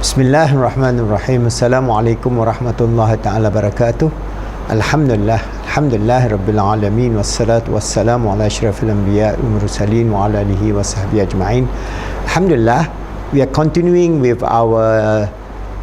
Bismillahirrahmanirrahim. Assalamualaikum warahmatullahi ta'ala barakatuh. Alhamdulillah Rabbil Alamin. Wassalatu wassalamu ala ashrafil anbiya wal mursalin wa ala alihi wa sahbihi ajma'in. Alhamdulillah, we are continuing with our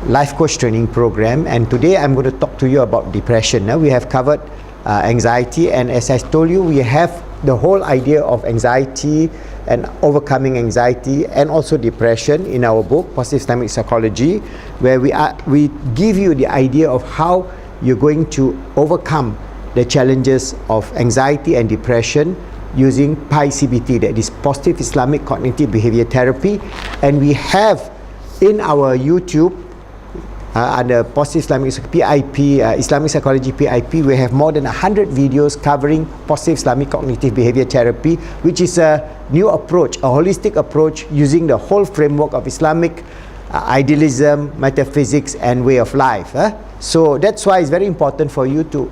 life coach training program, and today I'm going to talk to you about depression. Now we have covered anxiety, and as I told you, we have the whole idea of anxiety and overcoming anxiety and also depression in our book Positive Islamic Psychology, where we give you the idea of how you're going to overcome the challenges of anxiety and depression using PICBT, that is Positive Islamic Cognitive Behavior Therapy. And we have in our YouTube under Positive Islamic PIP, Islamic Psychology PIP, we have more than 100 videos covering Positive Islamic Cognitive Behavior Therapy, which is a new approach, a holistic approach using the whole framework of Islamic idealism, metaphysics and way of life. So that's why it's very important for you to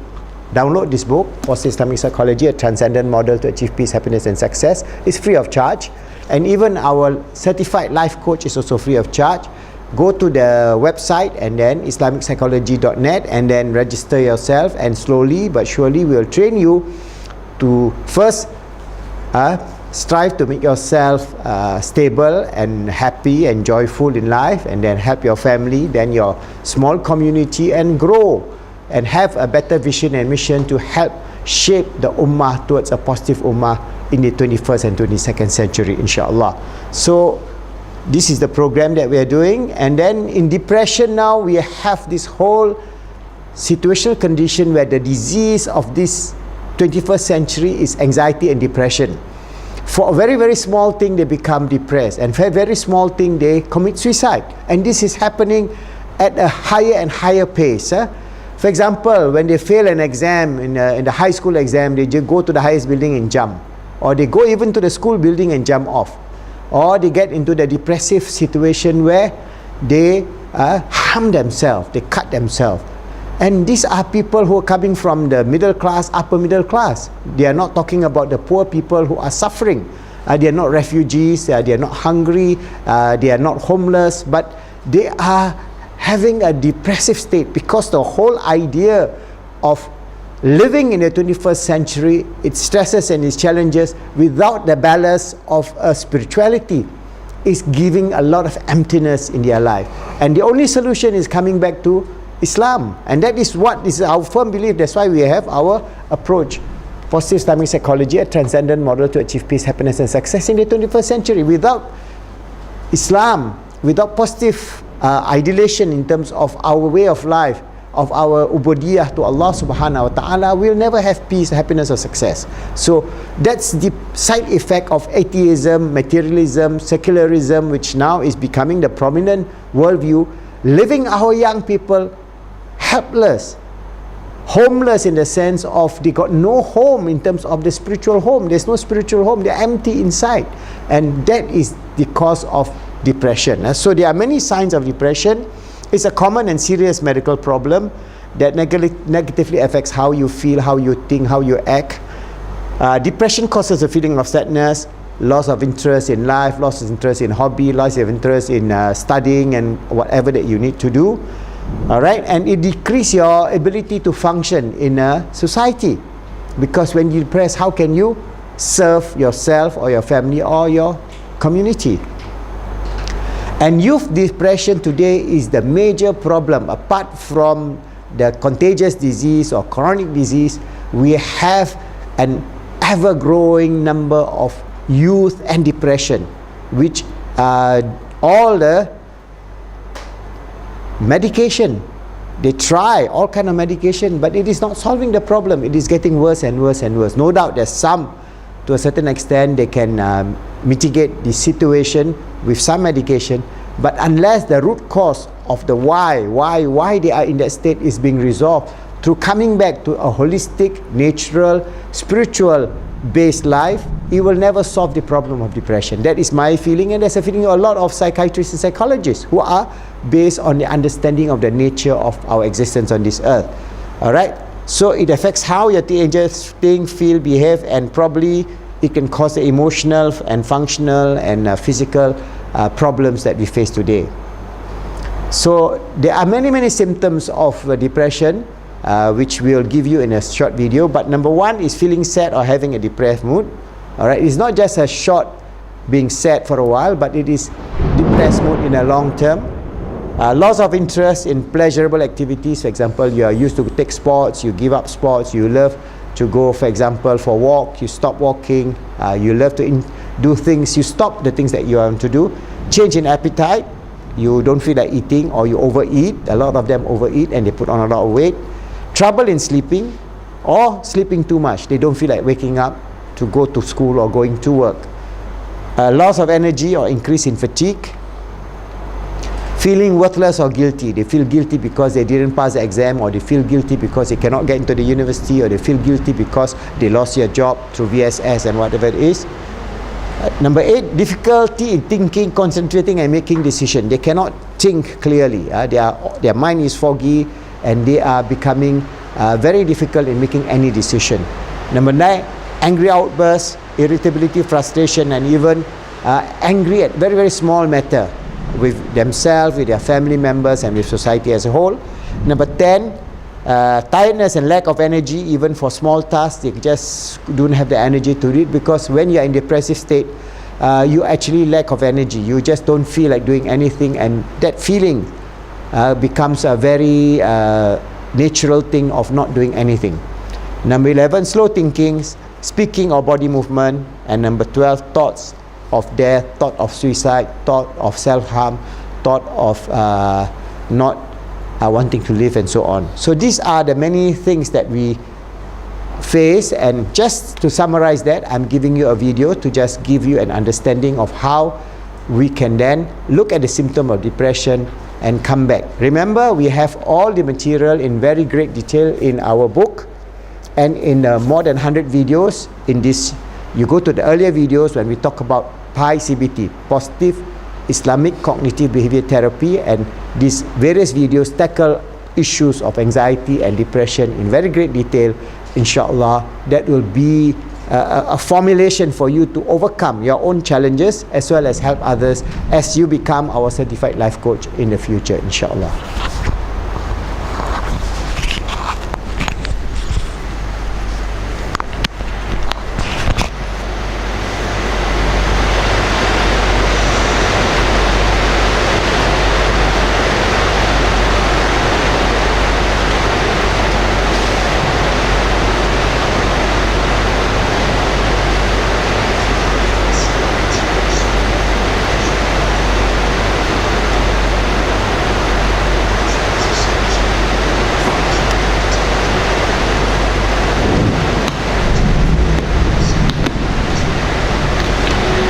download this book, Positive Islamic Psychology, a transcendent model to achieve peace, happiness and success. It's free of charge, and even our certified life coach is also free of charge. Go to the website and then islamic-psychology.net and then register yourself, and slowly but surely we will train you to first strive to make yourself stable and happy and joyful in life, and then help your family, then your small community, and grow and have a better vision and mission to help shape the ummah towards a positive ummah in the 21st and 22nd century, inshallah. So this is the program that we are doing. And then in depression now, we have this whole situational condition where the disease of this 21st century is anxiety and depression. For a very, very small thing, they become depressed, and for a very small thing, they commit suicide. And this is happening at a higher and higher pace. For example, when they fail an exam in the high school exam, they just go to the highest building and jump, or they go even to the school building and jump off, or they get into the depressive situation where they harm themselves, they cut themselves. And these are people who are coming from the middle class, upper middle class. They are not talking about the poor people who are suffering. They are not refugees, they are not hungry, they are not homeless, but they are having a depressive state, because the whole idea of living in the 21st century, its stresses and its challenges without the balance of spirituality, is giving a lot of emptiness in their life. And the only solution is coming back to Islam, and that is what is our firm belief. That's why we have our approach, Positive Islamic Psychology, a transcendent model to achieve peace, happiness and success in the 21st century. Without Islam, without positive ideation in terms of our way of life, of our ubudiyah to Allah subhanahu wa ta'ala, we'll never have peace, happiness or success. So that's the side effect of atheism, materialism, secularism, which now is becoming the prominent worldview, leaving our young people helpless, homeless, in the sense of they got no home in terms of the spiritual home. There's no spiritual home, they're empty inside, and that is the cause of depression. So there are many signs of depression. It's a common and serious medical problem that negatively affects how you feel, how you think, how you act. Depression causes a feeling of sadness, loss of interest in life, loss of interest in hobby, loss of interest in studying and whatever that you need to do. Alright, and it decreases your ability to function in a society, because when you're depressed, how can you serve yourself or your family or your community? And youth depression today is the major problem. Apart from the contagious disease or chronic disease, we have an ever-growing number of youth and depression, which all the medication, they try all kind of medication, but it is not solving the problem. It is getting worse and worse and worse. No doubt there's some, to a certain extent, they can mitigate the situation with some medication, but unless the root cause of the why they are in that state is being resolved through coming back to a holistic, natural, spiritual based life, it will never solve the problem of depression. That is my feeling, and that's a feeling of a lot of psychiatrists and psychologists who are based on the understanding of the nature of our existence on this earth. Alright, so it affects how your teenagers think, feel, behave, and probably it can cause the emotional and functional and physical problems that we face today. So there are many symptoms of depression, which we'll give you in a short video. But number one is feeling sad or having a depressed mood. All right, it's not just a short being sad for a while, but it is depressed mood in a long term. Loss of interest in pleasurable activities. For example, you are used to take sports, you give up sports, you love to go, for example, for a walk, you stop walking, you love to do things, you stop the things that you want to do. Change in appetite, you don't feel like eating, or you overeat. A lot of them overeat and they put on a lot of weight. Trouble in sleeping, or sleeping too much. They don't feel like waking up to go to school or going to work. Loss of energy or increase in fatigue. Feeling worthless or guilty. They feel guilty because they didn't pass the exam, or they feel guilty because they cannot get into the university, or they feel guilty because they lost their job through VSS and whatever it is. Number 8, difficulty in thinking, concentrating and making decisions. They cannot think clearly. Their mind is foggy and they are becoming very difficult in making any decision. Number 9, angry outbursts, irritability, frustration, and even angry at very small matter with themselves, with their family members, and with society as a whole. Number 10, tiredness and lack of energy, even for small tasks. They just don't have the energy to do it, because when you are in depressive state, you actually lack of energy. You just don't feel like doing anything, and that feeling becomes a very natural thing of not doing anything. Number 11, slow thinking, speaking or body movement. And number 12, thoughts of death, thought of suicide, thought of self-harm, thought of not wanting to live, and so on. So these are the many things that we face, and just to summarize that, I'm giving you a video to just give you an understanding of how we can then look at the symptom of depression and come back. Remember, we have all the material in very great detail in our book, and in more than 100 videos in this. You go to the earlier videos when we talk about PICBT, Positive Islamic Cognitive Behavior Therapy, and these various videos tackle issues of anxiety and depression in very great detail. Inshallah, that will be a formulation for you to overcome your own challenges as well as help others as you become our certified life coach in the future, inshallah.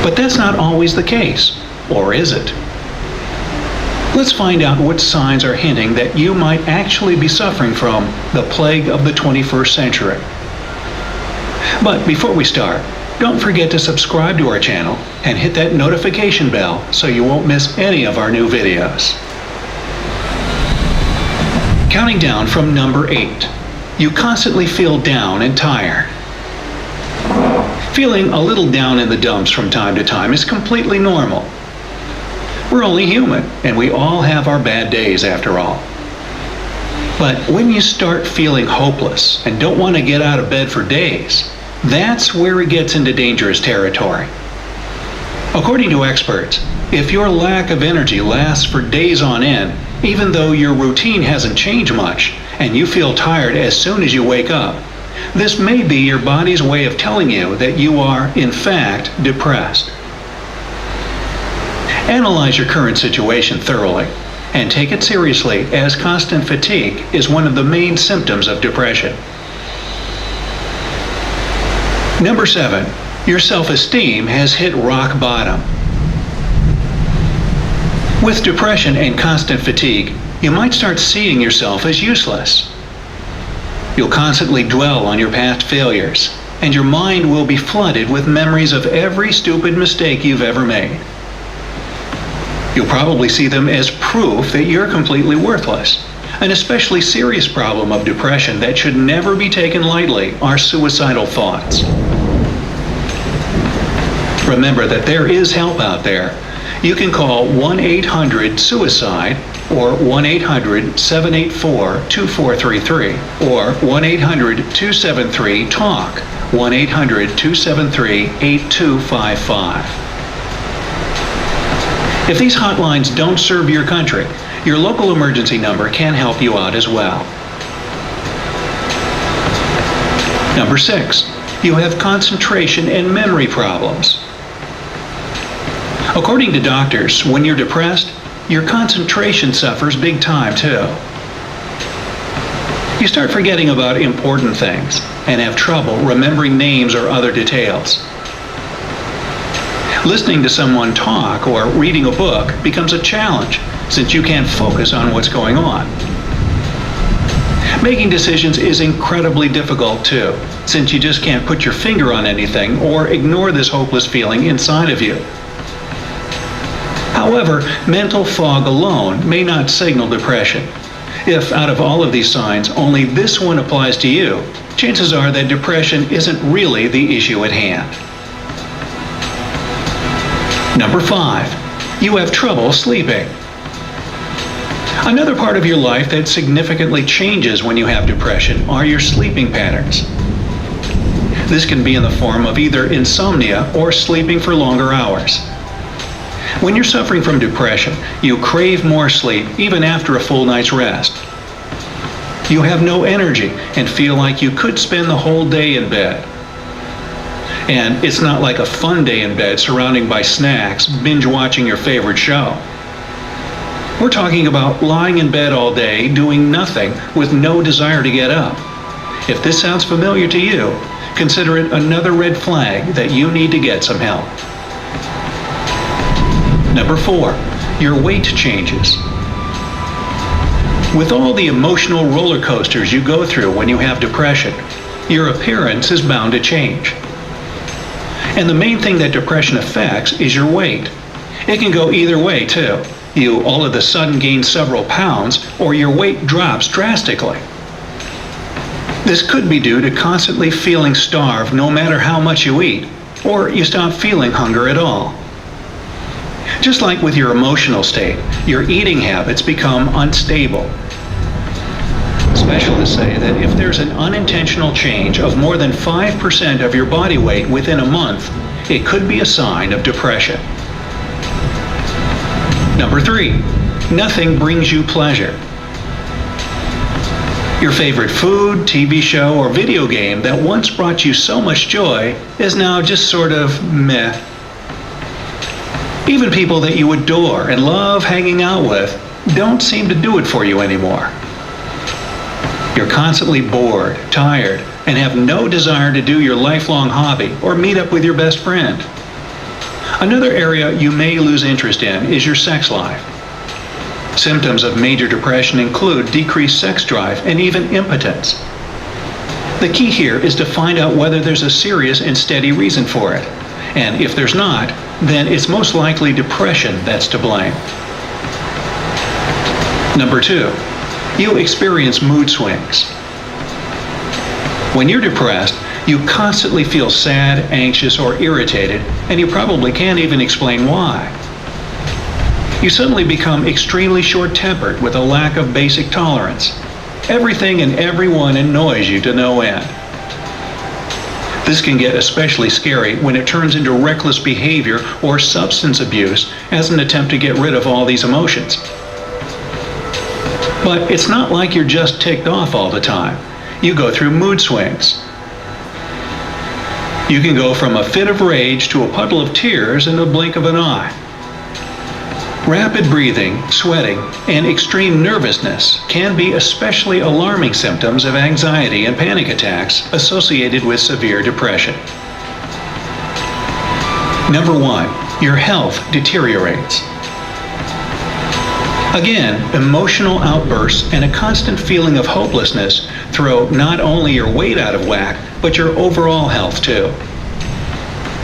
But that's not always the case, or is it? Let's find out what signs are hinting that you might actually be suffering from the plague of the 21st century. But before we start, don't forget to subscribe to our channel and hit that notification bell so you won't miss any of our new videos. Counting down from number 8, you constantly feel down and tired. Feeling a little down in the dumps from time to time is completely normal. We're only human, and we all have our bad days after all. But when you start feeling hopeless and don't want to get out of bed for days, that's where it gets into dangerous territory. According to experts, if your lack of energy lasts for days on end, even though your routine hasn't changed much, and you feel tired as soon as you wake up, this may be your body's way of telling you that you are, in fact, depressed. Analyze your current situation thoroughly and take it seriously, as constant fatigue is one of the main symptoms of depression. Number 7, your self-esteem has hit rock bottom. With depression and constant fatigue, you might start seeing yourself as useless. You'll constantly dwell on your past failures, and your mind will be flooded with memories of every stupid mistake you've ever made. You'll probably see them as proof that you're completely worthless. An especially serious problem of depression that should never be taken lightly are suicidal thoughts. Remember that there is help out there, you can call 1-800-SUICIDE or 1-800-784-2433 or 1-800-273-TALK, 1-800-273-8255. If these hotlines don't serve your country, your local emergency number can help you out as well. Number 6, you have concentration and memory problems. According to doctors, when you're depressed, your concentration suffers big time too. You start forgetting about important things and have trouble remembering names or other details. Listening to someone talk or reading a book becomes a challenge since you can't focus on what's going on. Making decisions is incredibly difficult too, since you just can't put your finger on anything or ignore this hopeless feeling inside of you. However, mental fog alone may not signal depression. If out of all of these signs, only this one applies to you, chances are that depression isn't really the issue at hand. Number 5, you have trouble sleeping. Another part of your life that significantly changes when you have depression are your sleeping patterns. This can be in the form of either insomnia or sleeping for longer hours. When you're suffering from depression, you crave more sleep even after a full night's rest. You have no energy and feel like you could spend the whole day in bed. And it's not like a fun day in bed surrounded by snacks, binge watching your favorite show. We're talking about lying in bed all day, doing nothing, with no desire to get up. If this sounds familiar to you, consider it another red flag that you need to get some help. Number 4, your weight changes. With all the emotional roller coasters you go through when you have depression, your appearance is bound to change. And the main thing that depression affects is your weight. It can go either way too. You all of a sudden gain several pounds, or your weight drops drastically. This could be due to constantly feeling starved no matter how much you eat, or you stop feeling hunger at all. Just like with your emotional state, your eating habits become unstable. Specialists say that if there's an unintentional change of more than 5% of your body weight within a month, it could be a sign of depression. Number 3, nothing brings you pleasure. Your favorite food, TV show, or video game that once brought you so much joy is now just sort of meh. Even people that you adore and love hanging out with don't seem to do it for you anymore. You're constantly bored, tired, and have no desire to do your lifelong hobby or meet up with your best friend. Another area you may lose interest in is your sex life. Symptoms of major depression include decreased sex drive and even impotence. The key here is to find out whether there's a serious and steady reason for it. And if there's not, then it's most likely depression that's to blame. Number 2, you experience mood swings. When you're depressed, you constantly feel sad, anxious, or irritated, and you probably can't even explain why. You suddenly become extremely short-tempered with a lack of basic tolerance. Everything and everyone annoys you to no end. This can get especially scary when it turns into reckless behavior or substance abuse as an attempt to get rid of all these emotions. But it's not like you're just ticked off all the time. You go through mood swings. You can go from a fit of rage to a puddle of tears in the blink of an eye. Rapid breathing, sweating, and extreme nervousness can be especially alarming symptoms of anxiety and panic attacks associated with severe depression. Number 1, your health deteriorates. Again, emotional outbursts and a constant feeling of hopelessness throw not only your weight out of whack, but your overall health too.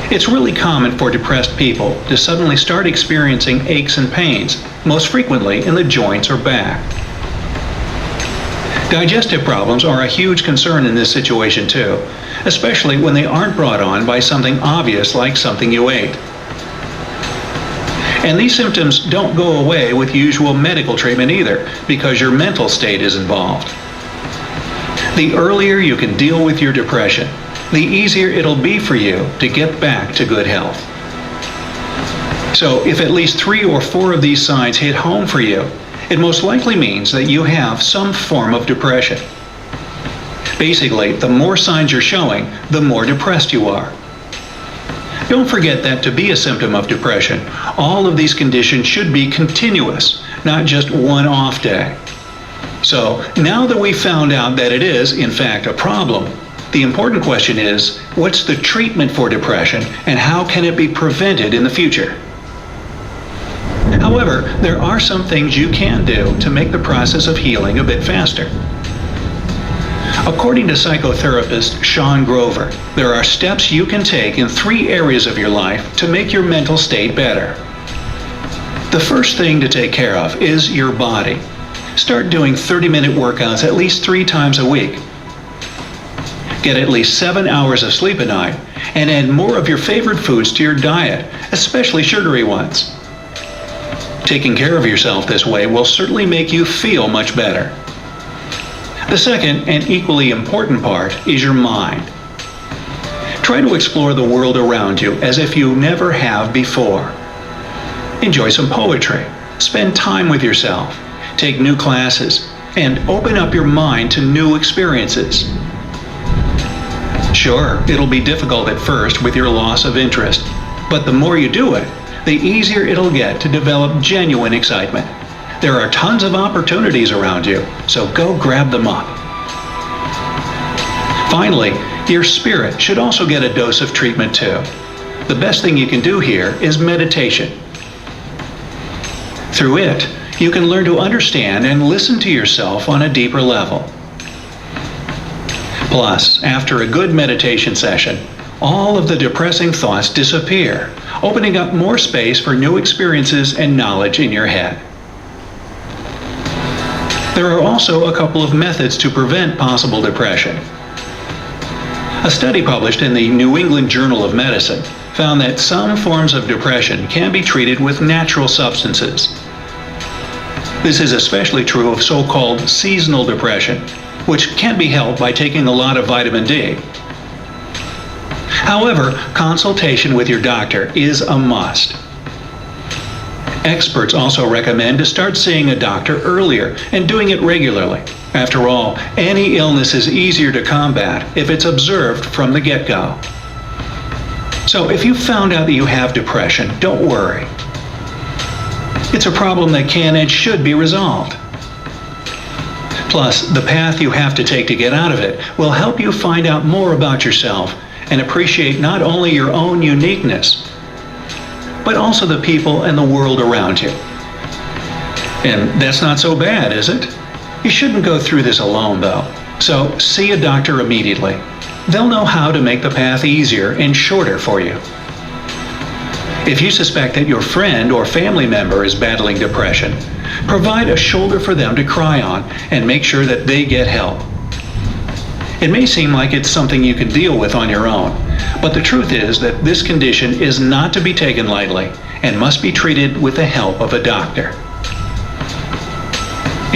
It's really common for depressed people to suddenly start experiencing aches and pains, most frequently in the joints or back. Digestive problems are a huge concern in this situation too, especially when they aren't brought on by something obvious like something you ate. And these symptoms don't go away with usual medical treatment either, because your mental state is involved. The earlier you can deal with your depression, the easier it'll be for you to get back to good health. So if at least 3 or 4 of these signs hit home for you, it most likely means that you have some form of depression. Basically, the more signs you're showing, the more depressed you are. Don't forget that to be a symptom of depression, all of these conditions should be continuous, not just one off day. So now that we've found out that it is, in fact, a problem, the important question is, what's the treatment for depression and how can it be prevented in the future? However, there are some things you can do to make the process of healing a bit faster. According to psychotherapist Sean Grover, there are steps you can take in 3 areas of your life to make your mental state better. The first thing to take care of is your body. Start doing 30-minute workouts at least 3 times a week. Get at least 7 hours of sleep a night, and add more of your favorite foods to your diet, especially sugary ones. Taking care of yourself this way will certainly make you feel much better. The second and equally important part is your mind. Try to explore the world around you as if you never have before. Enjoy some poetry, spend time with yourself, take new classes, and open up your mind to new experiences. Sure, it'll be difficult at first with your loss of interest, but the more you do it, the easier it'll get to develop genuine excitement. There are tons of opportunities around you, so go grab them up. Finally, your spirit should also get a dose of treatment too. The best thing you can do here is meditation. Through it, you can learn to understand and listen to yourself on a deeper level. Plus, after a good meditation session, all of the depressing thoughts disappear, opening up more space for new experiences and knowledge in your head. There are also a couple of methods to prevent possible depression. A study published in the New England Journal of Medicine found that some forms of depression can be treated with natural substances. This is especially true of so-called seasonal depression, which can be helped by taking a lot of vitamin D. However, consultation with your doctor is a must. Experts also recommend to start seeing a doctor earlier and doing it regularly. After all, any illness is easier to combat if it's observed from the get-go. So if you found out that you have depression, don't worry. It's a problem that can and should be resolved. Plus, the path you have to take to get out of it will help you find out more about yourself and appreciate not only your own uniqueness, but also the people and the world around you. And that's not so bad, is it? You shouldn't go through this alone, though. So see a doctor immediately. They'll know how to make the path easier and shorter for you. If you suspect that your friend or family member is battling depression, provide a shoulder for them to cry on and make sure that they get help. It may seem like it's something you can deal with on your own, but the truth is that this condition is not to be taken lightly and must be treated with the help of a doctor.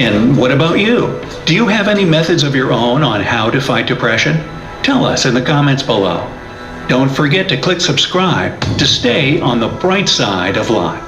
And what about you? Do you have any methods of your own on how to fight depression? Tell us in the comments below. Don't forget to click subscribe to stay on the bright side of life.